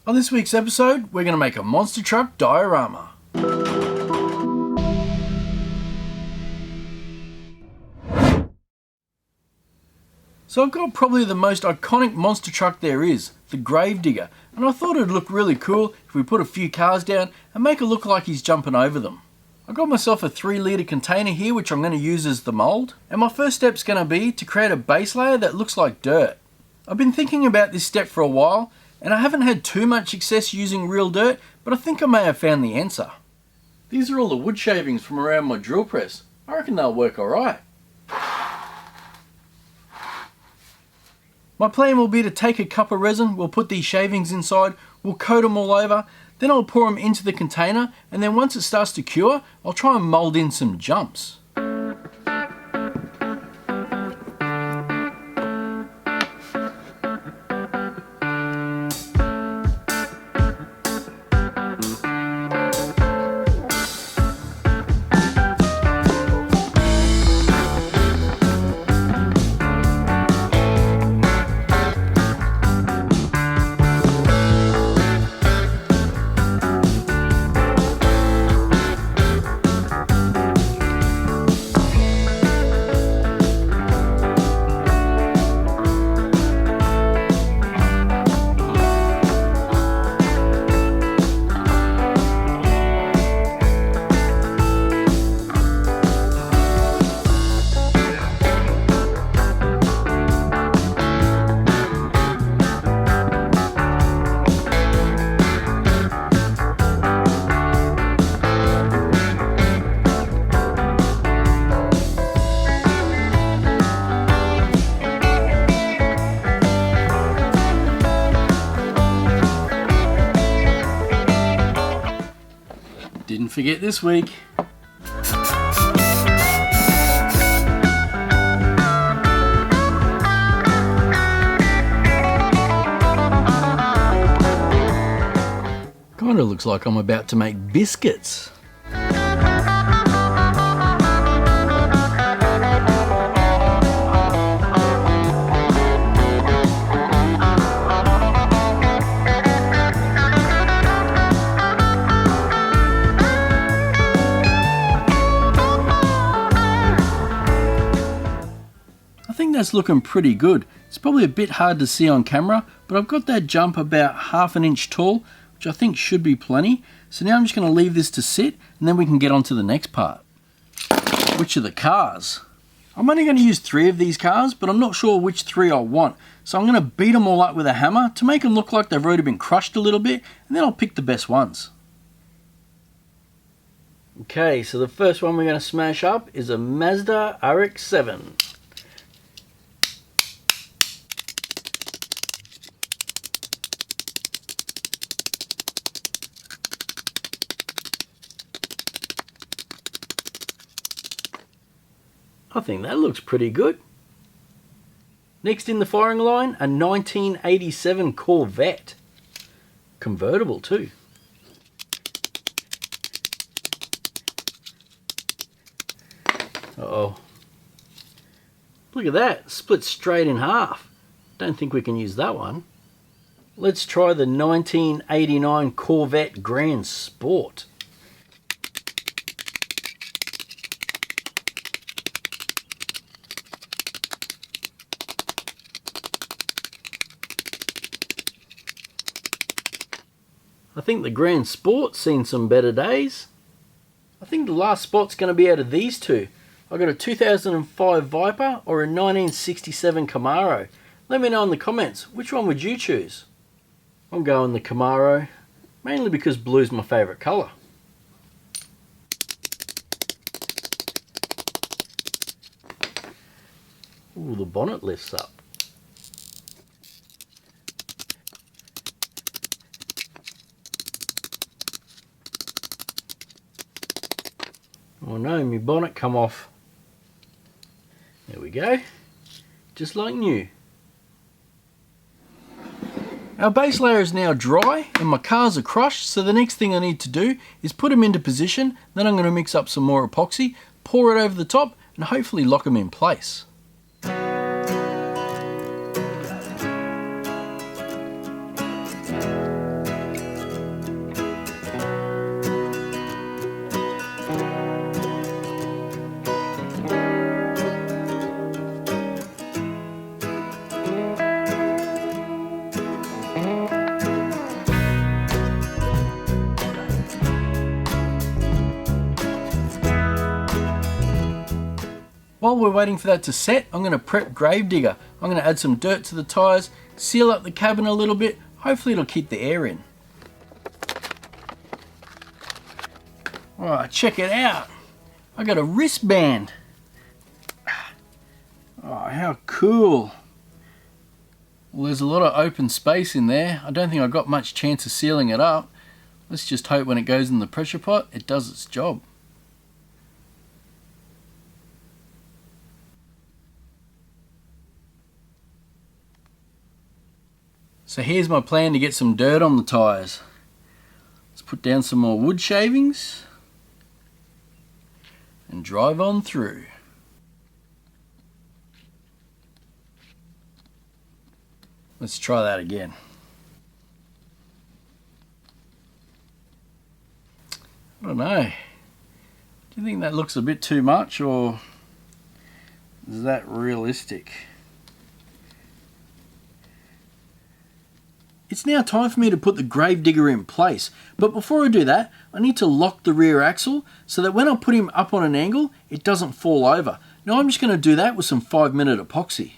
On this week's episode, we're going to make a monster truck diorama. So I've got probably the most iconic monster truck there is, the Gravedigger, and I thought it'd look really cool if we put a few cars down and make it look like he's jumping over them. I got myself a 3-litre container here which I'm going to use as the mould, and my first step's going to be to create a base layer that looks like dirt. I've been thinking about this step for a while, and I haven't had too much success using real dirt, but I think I may have found the answer. These are all the wood shavings from around my drill press. I reckon they'll work alright. My plan will be to take a cup of resin, we'll put these shavings inside, we'll coat them all over, then I'll pour them into the container, and then once it starts to cure, I'll try and mould in some jumps. Didn't forget this week. Kinda looks like I'm about to make biscuits. I think that's looking pretty good. It's probably a bit hard to see on camera, but I've got that jump about ½ an inch tall, which I think should be plenty. So now I'm just going to leave this to sit, and then we can get on to the next part. Which are the cars? I'm only going to use 3 of these cars, but I'm not sure which 3 I want. So I'm going to beat them all up with a hammer to make them look like they've already been crushed a little bit, and then I'll pick the best ones. Okay, so the first one we're going to smash up is a Mazda RX-7. I think that looks pretty good. Next in the firing line, a 1987 Corvette. Convertible too. Uh-oh. Look at that, split straight in half. Don't think we can use that one. Let's try the 1989 Corvette Grand Sport. I think the Grand Sport's seen some better days. I think the last spot's going to be out of these two. I got a 2005 Viper or a 1967 Camaro. Let me know in the comments, which one would you choose? I'm going the Camaro, mainly because blue's my favourite colour. Ooh, the bonnet lifts up. Oh no, my bonnet come off. There we go. Just like new. Our base layer is now dry and my cars are crushed, so the next thing I need to do is put them into position. Then I'm going to mix up some more epoxy, pour it over the top and hopefully lock them in place. While we're waiting for that to set, I'm going to prep Gravedigger. I'm going to add some dirt to the tyres, seal up the cabin a little bit. Hopefully it'll keep the air in. Alright, check it out. I got a wristband. Oh, how cool. Well, there's a lot of open space in there. I don't think I got much chance of sealing it up. Let's just hope when it goes in the pressure pot, it does its job. So here's my plan to get some dirt on the tyres. Let's put down some more wood shavings and drive on through. Let's try that again. I don't know. Do you think that looks a bit too much, or is that realistic? It's now time for me to put the Gravedigger in place, but before I do that, I need to lock the rear axle so that when I put him up on an angle, it doesn't fall over. Now I'm just going to do that with some 5-minute epoxy.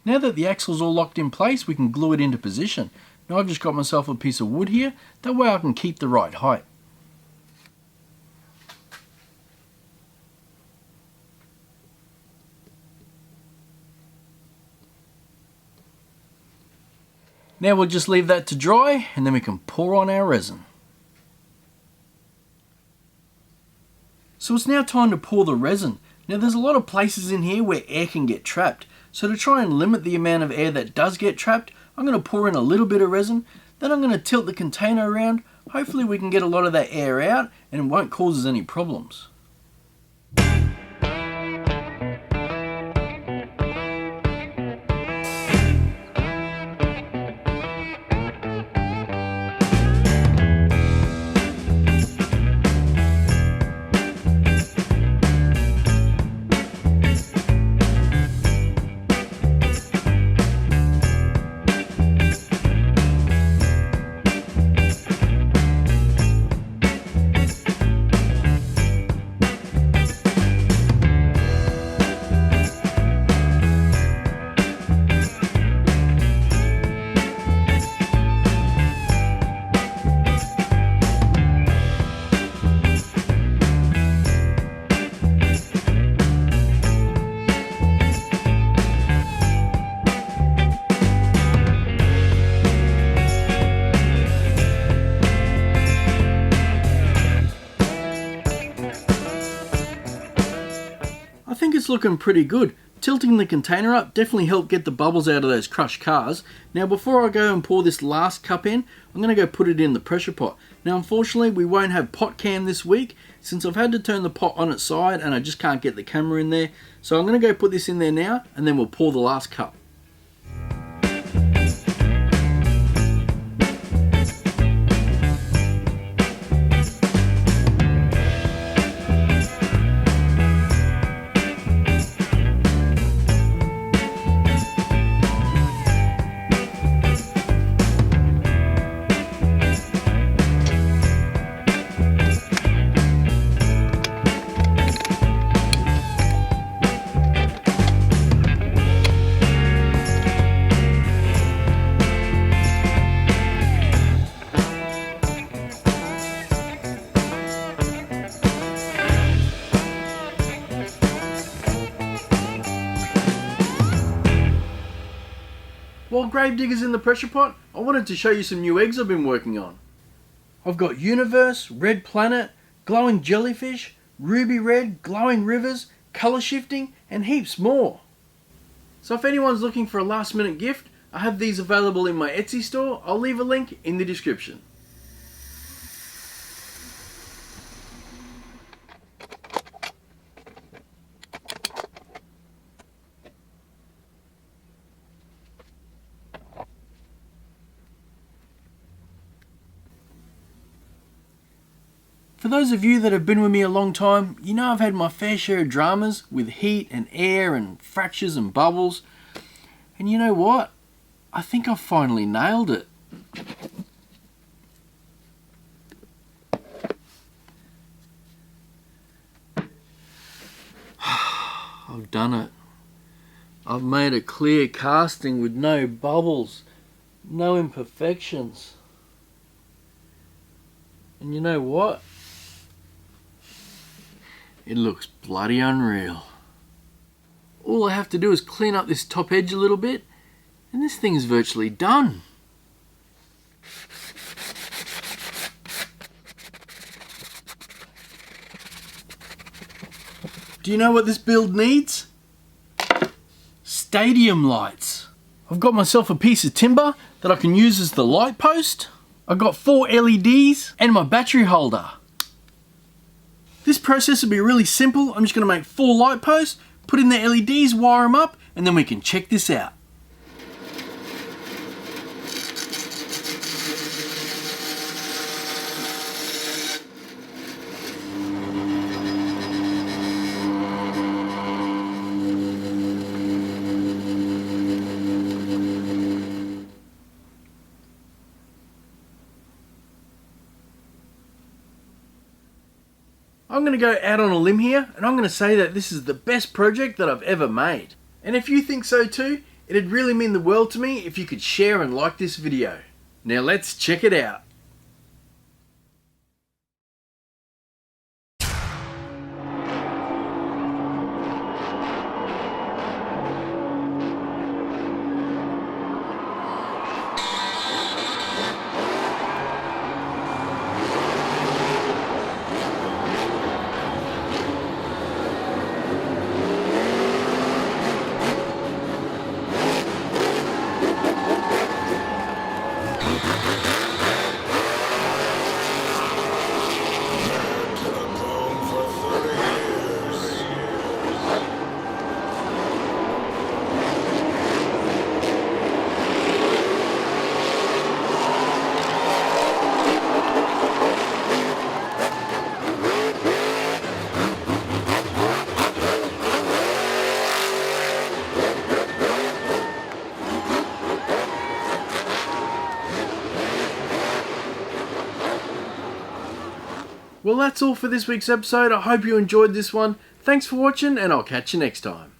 Now that the axle's all locked in place, we can glue it into position. Now I've just got myself a piece of wood here, that way I can keep the right height. Now we'll just leave that to dry and then we can pour on our resin. So it's now time to pour the resin. Now there's a lot of places in here where air can get trapped. So to try and limit the amount of air that does get trapped, I'm going to pour in a little bit of resin, then I'm going to tilt the container around. Hopefully we can get a lot of that air out and it won't cause us any problems. I think it's looking pretty good. Tilting the container up definitely helped get the bubbles out of those crushed cars. Now before I go and pour this last cup in, I'm going to go put it in the pressure pot. Now unfortunately we won't have pot cam this week since I've had to turn the pot on its side and I just can't get the camera in there. So I'm going to go put this in there now and then we'll pour the last cup. While Gravedigger's in the pressure pot, I wanted to show you some new eggs I've been working on. I've got Universe, Red Planet, Glowing Jellyfish, Ruby Red, Glowing Rivers, Colour Shifting, and heaps more. So if anyone's looking for a last minute gift, I have these available in my Etsy store. I'll leave a link in the description. For those of you that have been with me a long time, you know I've had my fair share of dramas with heat and air and fractures and bubbles. And you know what? I think I've finally nailed it. I've done it. I've made a clear casting with no bubbles, no imperfections. And you know what? It looks bloody unreal. All I have to do is clean up this top edge a little bit, and this thing is virtually done. Do you know what this build needs? Stadium lights. I've got myself a piece of timber that I can use as the light post. I've got 4 LEDs and my battery holder. This process will be really simple. I'm just going to make 4 light posts, put in the LEDs, wire them up, and then we can check this out. I'm going to go out on a limb here and I'm going to say that this is the best project that I've ever made. And if you think so too, it'd really mean the world to me if you could share and like this video. Now let's check it out. Well, that's all for this week's episode. I hope you enjoyed this one. Thanks for watching, and I'll catch you next time.